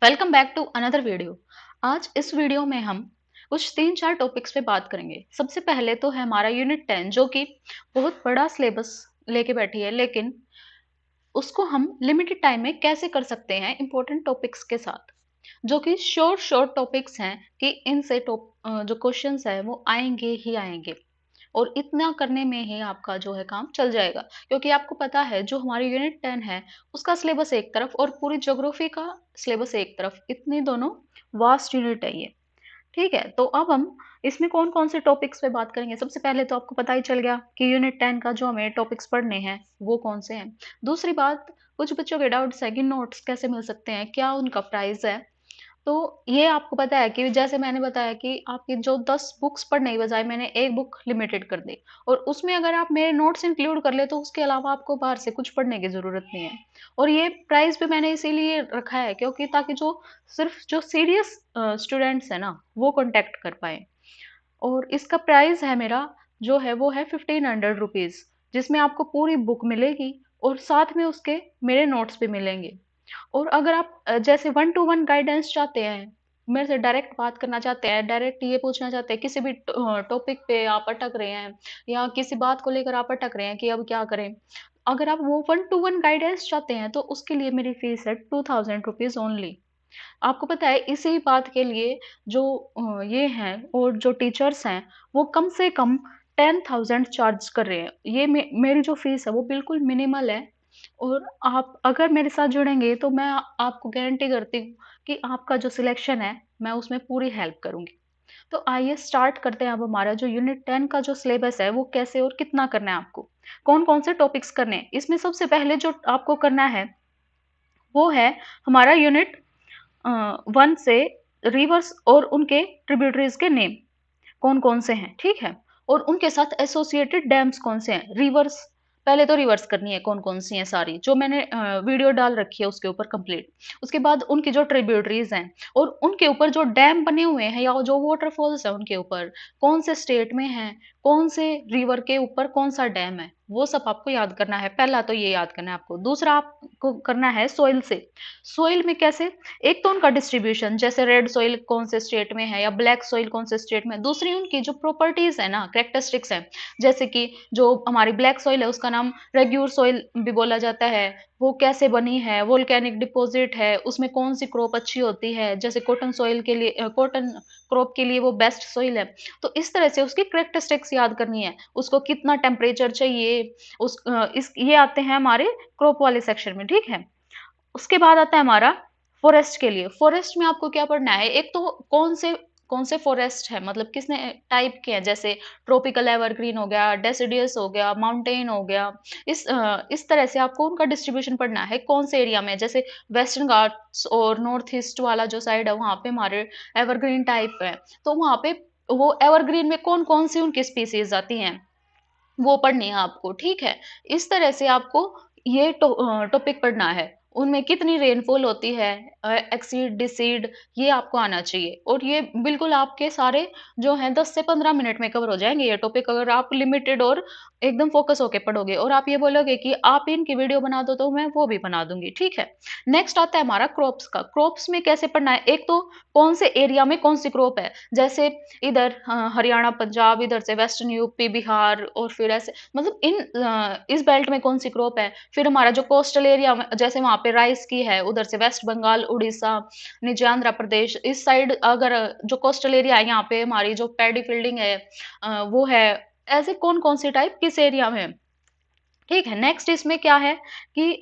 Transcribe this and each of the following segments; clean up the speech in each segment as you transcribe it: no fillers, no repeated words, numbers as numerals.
Welcome back to another video. आज इस video में हम कुछ 3-4 टॉपिक्स पे बात करेंगे। सबसे पहले तो है हमारा यूनिट 10 जो कि बहुत बड़ा सिलेबस लेके बैठी है, लेकिन उसको हम लिमिटेड टाइम में कैसे कर सकते हैं इम्पोर्टेंट टॉपिक्स के साथ, जो कि शॉर्ट शॉर्ट टॉपिक्स हैं कि इनसे जो क्वेश्चंस है वो आएँगे ही आएँगे। और इतना करने में ही आपका जो है काम चल जाएगा, क्योंकि आपको पता है जो हमारी यूनिट 10 है उसका सिलेबस एक तरफ और पूरी ज्योग्राफी का सिलेबस एक तरफ, इतनी दोनों वास्ट यूनिट है ये। ठीक है, तो अब हम इसमें कौन-कौन से टॉपिक्स पे बात करेंगे। सबसे पहले तो आपको पता ही चल गया कि यूनिट 10 का जो हमें टॉपिक्स पढ़ने हैं वो कौन से हैं। दूसरी बात, कुछ बच्चों के डाउट्स है कि नोट्स कैसे मिल सकते हैं, क्या उनका प्राइस है। तो ये आपको पता है कि जैसे मैंने बताया कि आपकी जो 10 बुक्स पढ़ने की बजाय मैंने 1 बुक लिमिटेड कर दी, और उसमें अगर आप मेरे नोट्स इंक्लूड कर ले तो उसके अलावा आपको बाहर से कुछ पढ़ने की ज़रूरत नहीं है। और ये प्राइस भी मैंने इसीलिए रखा है क्योंकि ताकि जो सिर्फ़ जो सीरियस स्टूडेंट्स हैं ना, वो कॉन्टैक्ट कर पाएँ। और इसका प्राइस है मेरा जो है वो है 1500 रुपीज़, जिसमें आपको पूरी बुक मिलेगी और साथ में उसके मेरे नोट्स भी मिलेंगे। और अगर आप जैसे वन टू वन गाइडेंस चाहते हैं, मेरे से डायरेक्ट बात करना चाहते हैं, डायरेक्ट ये पूछना चाहते हैं, किसी भी टॉपिक पे आप अटक रहे हैं या किसी बात को लेकर आप अटक रहे हैं कि अब क्या करें? अगर आप वो वन टू वन गाइडेंस चाहते हैं, तो उसके लिए मेरी फीस है 2000 रुपीज़ ओनली। आपको पता है इसी बात के लिए जो ये हैं और जो टीचर्स हैं, वो कम से कम 10,000 चार्ज कर रहे हैं। ये मेरी जो फीस है वो बिल्कुल मिनिमल है। और आप अगर मेरे साथ जुड़ेंगे तो मैं आपको गारंटी करती हूँ कि आपका जो सिलेक्शन है, मैं उसमें पूरी हेल्प करूँगी। तो आइए स्टार्ट करते हैं अब हमारा जो यूनिट 10 का जो सिलेबस है वो कैसे और कितना करना है आपको। कौन-कौन से टॉपिक्स करने हैं? इसमें सबसे पहले जो आपको करना है, वो है हमारा यूनिट 1 से रिवर्स और उनके ट्रिब्यूटरीज के नेम कौन-कौन से हैं, ठीक है? और उनके साथ एसोसिएटेड डैम्स कौन से हैं? रिवर्स, पहले तो रिवर्स करनी है कौन-कौन सी हैं सारी, जो मैंने वीडियो डाल रखी है उसके ऊपर कंप्लीट। उसके बाद उनकी जो ट्रिब्यूटरीज हैं और उनके ऊपर जो डैम बने हुए हैं या जो वाटरफॉल्स हैं उनके ऊपर, कौन से स्टेट में हैं, कौन से रिवर के ऊपर कौन-सा डैम है, वो सब आपको याद करना है। पहला तो ये याद करना है आपको। दूसरा आपको करना है सॉइल से। सॉइल में कैसे? एक तो उनका डिस्ट्रीब्यूशन, जैसे रेड सॉइल कौन से स्टेट में है या ब्लैक सॉइल कौन से स्टेट में है। दूसरी उनकी जो प्रॉपर्टीज है ना, कैरेक्टरिस्टिक्स है, जैसे कि जो हमारी ब्लैक सॉइल है उसका नाम रेग्यूर सॉइल भी बोला जाता है। वो कैसे बनी है, वोल्केनिक डिपॉजिट है, उसमें कौन सी क्रॉप अच्छी होती है, जैसे कॉटन सॉइल के लिए कॉटन क्रॉप के लिए वो बेस्ट सॉइल है। तो इस तरह से उसकी कैरेक्टरिस्टिक्स याद करनी है, उसको कितना टेम्परेचर चाहिए। इस ये आते हैं हमारे क्रॉप वाले सेक्शन में, ठीक है। उसके बाद आता है हमारा फॉरेस्ट के लिए। फॉरेस्ट में आपको क्या पढ़ना है? एक तो कौन से फॉरेस्ट है, मतलब किसने टाइप के हैं, जैसे ट्रॉपिकल एवरग्रीन हो गया, डेसिडियस हो गया, माउंटेन हो गया। इस तरह से आपको उनका डिस्ट्रीब्यूशन पढ़ना है, कौन से एरिया में। जैसे वेस्टर्न घाट्स और नॉर्थ ईस्ट वाला जो साइड है वहाँ पे हमारे एवरग्रीन टाइप है, तो वहाँ पे वो एवरग्रीन में कौन-कौन सी उनकी स्पीशीज़ आती हैं, वो पढ़नी है आपको, ठीक है? इस तरह से आपको ये टॉपिक पढ़ना है। उनमें कितनी रेनफॉल होती है, एक्सीड, डिसीड, ये आपको आना चाहिए। और ये बिल्कुल आपके सारे जो हैं 10 से 15 मिनट में कवर हो जाएँगे ये टॉपिक, अगर आप लिमिटेड और एकदम फ़ोकस होके पढ़ोगे और आप ये बोलोगे कि आप इनकी वीडियो बना दो, तो मैं वो भी बना दूँगी, ठीक है? नेक्स्ट आता है हमारा क्रॉप्स का। क्रॉप्स में कैसे पढ़ना है? एक तो कौन से एरिया में कौन-सी क्रॉप है, जैसे इधर हरियाणा, पंजाब, इधर से वेस्टर्न यूपी, बिहार, और फिर ऐसे मतलब इस बेल्ट में कौन-सी क्रॉप है। फिर हमारा जो कोस्टल एरिया में जैसे वहाँ पे राइस की है, उधर से वेस्ट बंगाल, उड़ीसा, नीचे आंध्र प्रदेश, इस साइड अगर जो कोस्टल एरिया है यहाँ पे हमारी जो पैडी फील्डिंग है वो है। ऐसे कौन-कौन सी टाइप किस एरिया में है। ठीक है, नेक्स्ट इसमें क्या है कि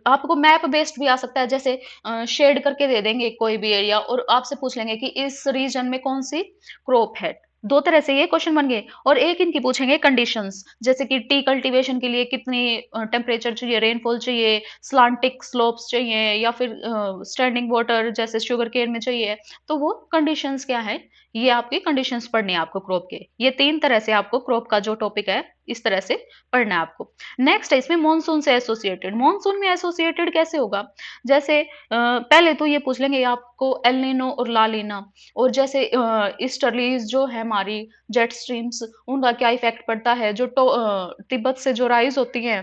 आपको मैप बेस्ड भी आ सकता है, जैसे शेड करके दे देंगे कोई भी एरिया और आपसे पूछ लेंगे कि इस रीजन में कौन-सी क्रॉप है। 2 तरह से ये क्वेश्चन बन गए। और एक इनकी पूछेंगे कंडीशंस, जैसे कि टी कल्टीवेशन के लिए कितनी टेम्परेचर चाहिए, रेनफॉल चाहिए, स्लांटिक स्लोप्स चाहिए या फिर स्टैंडिंग वाटर जैसे शुगर केन में चाहिए। तो वो कंडीशंस क्या है, ये आपकी कंडीशंस पढ़नी है आपको क्रॉप के। ये 3 तरह से आपको क्रॉप का जो टॉपिक है, इस तरह से पढ़ना है आपको। नेक्स्ट है इसमें मॉनसून से एसोसिएटेड। मॉनसून में एसोसिएटेड कैसे होगा? जैसे पहले तो ये पूछ लेंगे आपको एल नीनो और ला लीना, और जैसे ईस्टर्लीज जो है हमारी जेट स्ट्रीम्स, उनका क्या इफेक्ट पड़ता है, जो तिब्बत से जो राइज होती हैं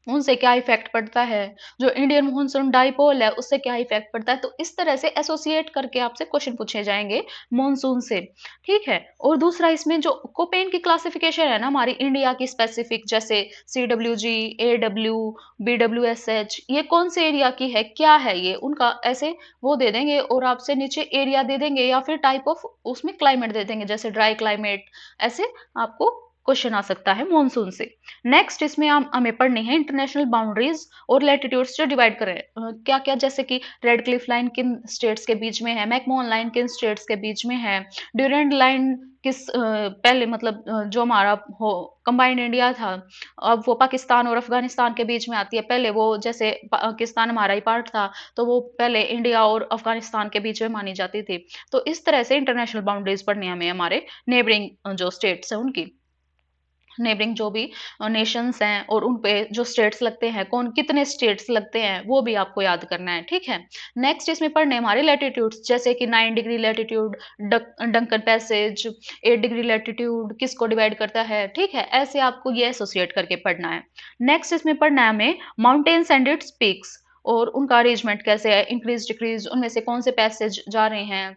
उनसे क्या इफ़ेक्ट पड़ता है, जो इंडियन मानसून डाइपोल है उससे क्या इफ़ेक्ट पड़ता है, तो इस तरह से एसोसिएट करके आपसे क्वेश्चन पूछे जाएँगे मानसून से, ठीक है? और दूसरा इसमें जो कोपेन की क्लासिफ़िकेशन है ना हमारी इंडिया की स्पेसिफ़िक जैसे सीडब्ल्यूजी, एडब्ल्यू, बीडब्ल्यूएसएच ये कौन से एरिया की है, क्या है ये? उनका ऐसे वो दे देंगे और आपसे नीचे एरिया दे देंगे या फिर टाइप ऑफ उसमें क्लाइमेट दे देंगे जैसे ड्राई क्लाइमेट, ऐसे आपको क्वेश्चन आ सकता है मानसून से। नेक्स्ट इसमें हम हमें पढ़नी है इंटरनेशनल बाउंड्रीज और लैटिट्यूड्स जो डिवाइड करें क्या-क्या जैसे कि रेड क्लिफ लाइन किन स्टेट्स के बीच में है, मैकमोहन लाइन किन स्टेट्स के बीच में है, ड्यूरेंट लाइन किस पहले मतलब जो हमारा हो कंबाइंड इंडिया था, अब वो पाकिस्तान और अफगानिस्तान के बीच में आती है। पहले वो जैसे पाकिस्तान हमारा ही पार्ट था, तो वो पहले इंडिया और अफगानिस्तान के बीच में मानी जाती थी। तो इस तरह से इंटरनेशनल बाउंड्रीज पढ़नी है हमें हमारे नेबरिंग जो स्टेट्स हैं उनकी। नेबरिंग जो भी नेशंस हैं और उन पे जो स्टेट्स लगते हैं, कौन कितने स्टेट्स लगते हैं, वो भी आपको याद करना है, ठीक है? नेक्स्ट इसमें पढ़ने हमारे लैटिट्यूड्स जैसे कि 9 degree latitude Duncan passage, 8 degree latitude किसको डिवाइड करता है, ठीक है? ऐसे आपको ये एसोसिएट करके पढ़ना है। नेक्स्ट इसमें पढ़ना है हमें माउंटेन्स एंड इट्स पीक्स और उनका अरेंजमेंट कैसे है, इंक्रीज़ डिक्रीज़ उनमें से कौन से पैसेज जा रहे हैं,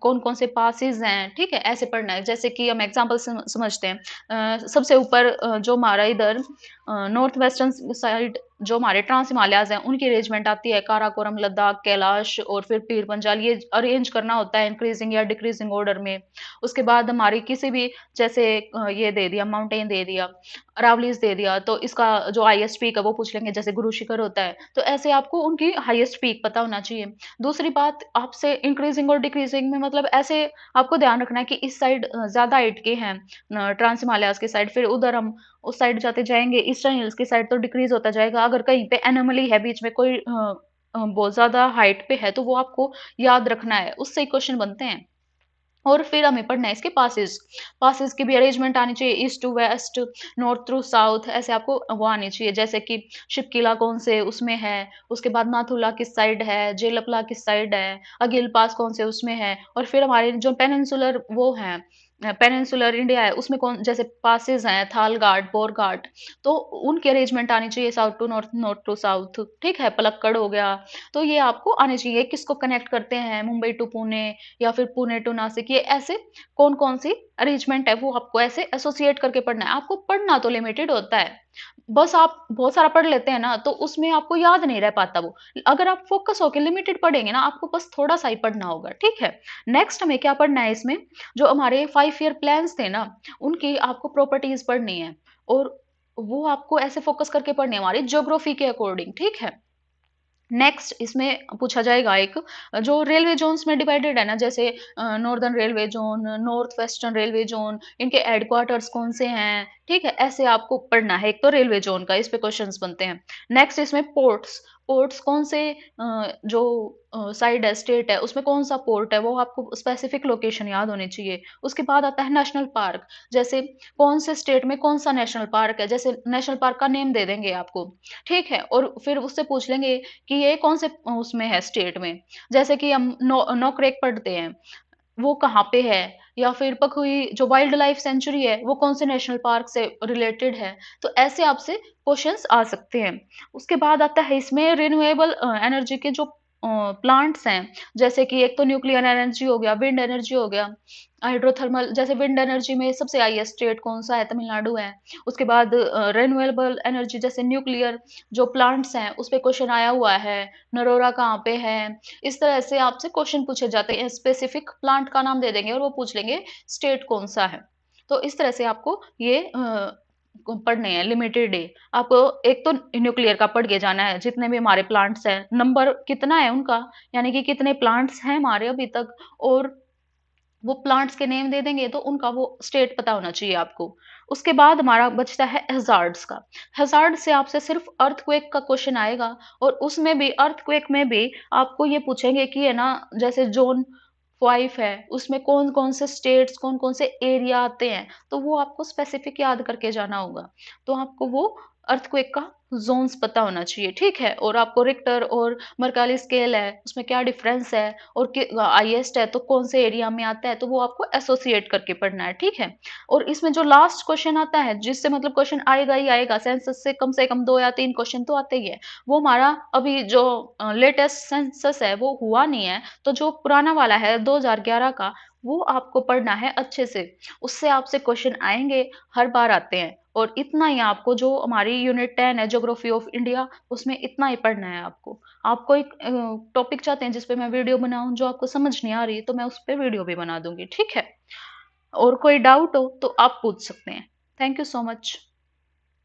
कौन-कौन से पासेस हैं, ठीक है? ऐसे पढ़ना है। जैसे कि हम एग्ज़ाम्पल समझते हैं। सबसे ऊपर जो हमारा इधर नॉर्थ वेस्टर्न साइड जो हमारे ट्रांस हिमालयाज़ हैं, उनकी अरेंजमेंट आती है काराकोरम, लद्दाख, कैलाश और फिर पीर पंजाल ये अरेंज करना होता है इंक्रीज़िंग या डिक्रीज़िंग ऑर्डर में। उसके बाद हमारी किसी भी जैसे ये दे दिया माउंटेन दे दिया, अरावलीज़ दे दिया, तो इसका जो हाईएस्ट पीक है वो पूछ लेंगे जैसे गुरु शिखर होता है। तो ऐसे आपको उनकी हाईएस्ट पीक पता होना चाहिए। दूसरी बात आपसे इंक्रीज़िंग और डिक्रीज़िंग में मतलब ऐसे आपको ध्यान रखना है कि इस साइड ज़्यादा हाइट के हैं ट्रांस हिमालयाज़ की साइड, फिर उधर हम उस साइड जाते जाएँगे ईस्टर्न हिल्स की साइड तो डिक्रीज़ होता जाएगा। अगर कहीं पे एनोमली है बीच में कोई बहुत ज़्यादा हाइट पे है तो वो आपको याद रखना है, उससे ही क्वेश्चन बनते हैं। और फिर हमें पढ़ना है इसके पासेस। पासेस की भी अरेंजमेंट आनी चाहिए east to west, north to south ऐसे आपको वो आनी चाहिए। जैसे कि शिपकिला कौन से उसमें है, उसके बाद नाथुला किस साइड है, जेलपला किस साइड है, अगिल पास कौन से उसमें है और फिर हमारे जो पेनिनसुलर वो हैं पेनिनसुलर इंडिया है उसमें कौन जैसे पासेस हैं थाल घाट, बोर घाट तो उनकी अरेंजमेंट आनी चाहिए south to north, north to south, ठीक है? पलक्कड़ हो गया, तो ये आपको आने चाहिए। किसको कनेक्ट करते हैं मुंबई टू पुणे या फिर पुणे टू नासिक ये ऐसे कौन-कौन सी अरेंजमेंट है वो आपको ऐसे एसोसिएट करके पढ़ना है। आपको पढ़ना तो लिमिटेड होता है, बस आप बहुत सारा पढ़ लेते हैं ना तो उसमें आपको याद नहीं रह पाता वो। अगर आप फ़ोकस होके लिमिटेड पढ़ेंगे ना आपको बस थोड़ा-सा ही पढ़ना होगा, ठीक है? नेक्स्ट हमें क्या पढ़ना है इसमें, जो हमारे 5 ईयर प्लान्स थे ना, उनकी आपको प्रॉपर्टीज़ पढ़नी है और वो आपको ऐसे फ़ोकस करके पढ़नी है हमारी ज्योग्राफी के अकॉर्डिंग, ठीक है? नेक्स्ट इसमें पूछा जाएगा एक जो रेलवे ज़ोन्स में डिवाइडेड है ना जैसे northern railway zone, north western railway zone, इनके हेडक्वार्टर्स कौन से हैं, ठीक है? ऐसे आपको पढ़ना है। एक तो रेलवे ज़ोन का, इस पे क्वेश्चंस बनते हैं। नेक्स्ट इसमें पोर्ट्स, पोर्ट्स कौन से जो साइड है, स्टेट है, उसमें कौन-सा पोर्ट है, वो आपको स्पेसिफिक लोकेशन याद होनी चाहिए। उसके बाद आता है नेशनल पार्क, जैसे कौन से स्टेट में कौन-सा नेशनल पार्क है, जैसे नेशनल पार्क का नेम दे देंगे आपको, ठीक है? और फिर उससे पूछ लेंगे कि ये कौन से उसमें है स्टेट में। जैसे कि हम नोकरेक पढ़ते हैं, वो कहाँ पे है? या फिर पखुई जो वाइल्ड लाइफ सेंचुरी है, वो कौन से नेशनल पार्क से रिलेटेड है? तो ऐसे आपसे क्वेश्चन्स आ सकते हैं। उसके बाद आता है इसमें रिन्यूएबल एनर्जी के जो प्लांट्स हैं, जैसे कि एक तो न्यूक्लियर एनर्जी हो गया, विंड एनर्जी हो गया, हाइड्रोथर्मल जैसे विंड एनर्जी में सबसे हाईएस्ट स्टेट कौन-सा है? तमिलनाडु है। उसके बाद रिन्यूएबल एनर्जी जैसे न्यूक्लियर जो प्लांट्स हैं, उस पे क्वेश्चन आया हुआ है, नरोरा कहाँ पे है? इस तरह से आपसे क्वेश्चन पूछे जाते हैं, स्पेसिफिक प्लांट का नाम दे देंगे और वो पूछ लेंगे स्टेट कौन-सा है। तो इस तरह से आपको ये पढ़ने हैं लिमिटेड डे। आपको एक तो न्यूक्लियर का पढ़ के जाना है, जितने भी हमारे प्लांट्स हैं, नंबर कितना है उनका, यानी कि कितने प्लांट्स हैं हमारे अभी तक और वो प्लांट्स के नेम दे देंगे तो उनका वो स्टेट पता होना चाहिए आपको। उसके बाद हमारा बचता है हैज़ार्ड्स का। हैज़ार्ड से आपसे सिर्फ़ अर्थक्वेक का क्वेश्चन आएगा और उसमें भी अर्थक्वेक में भी आपको ये पूछेंगे कि है ना जैसे ज़ोन 5 है, उसमें कौन-कौन से स्टेट्स, कौन-कौन से एरिया आते हैं, तो वो आपको स्पेसिफ़िक याद करके जाना होगा। तो आपको वो अर्थक्वेक का ज़ोन्स पता होना चाहिए, ठीक है? और आपको रिक्टर और मर्काली स्केल है, उसमें क्या डिफ़रेंस है और हाईएस्ट है तो कौन से एरिया में आता है, तो वो आपको एसोसिएट करके पढ़ना है, ठीक है? और इसमें जो लास्ट क्वेश्चन आता है, जिससे मतलब क्वेश्चन आएगा ही आएगा, सेंसस से कम 2 या 3 क्वेश्चन तो आते ही है। वो हमारा अभी जो लेटेस्ट सेंसस है, वो हुआ नहीं है, तो जो पुराना वाला है 2011 का, वो आपको पढ़ना है अच्छे से। उससे आपसे क्वेश्चन आएँगे, हर बार आते हैं। और इतना ही आपको जो हमारी यूनिट 10 है ज्योग्राफी ऑफ इंडिया, उसमें इतना ही पढ़ना है आपको। आप कोई टॉपिक चाहते हैं जिस पे मैं वीडियो बनाऊँ जो आपको समझ नहीं आ रही, तो मैं उस पे वीडियो भी बना दूँगी, ठीक है? और कोई डाउट हो तो आप पूछ सकते हैं। Thank you so much.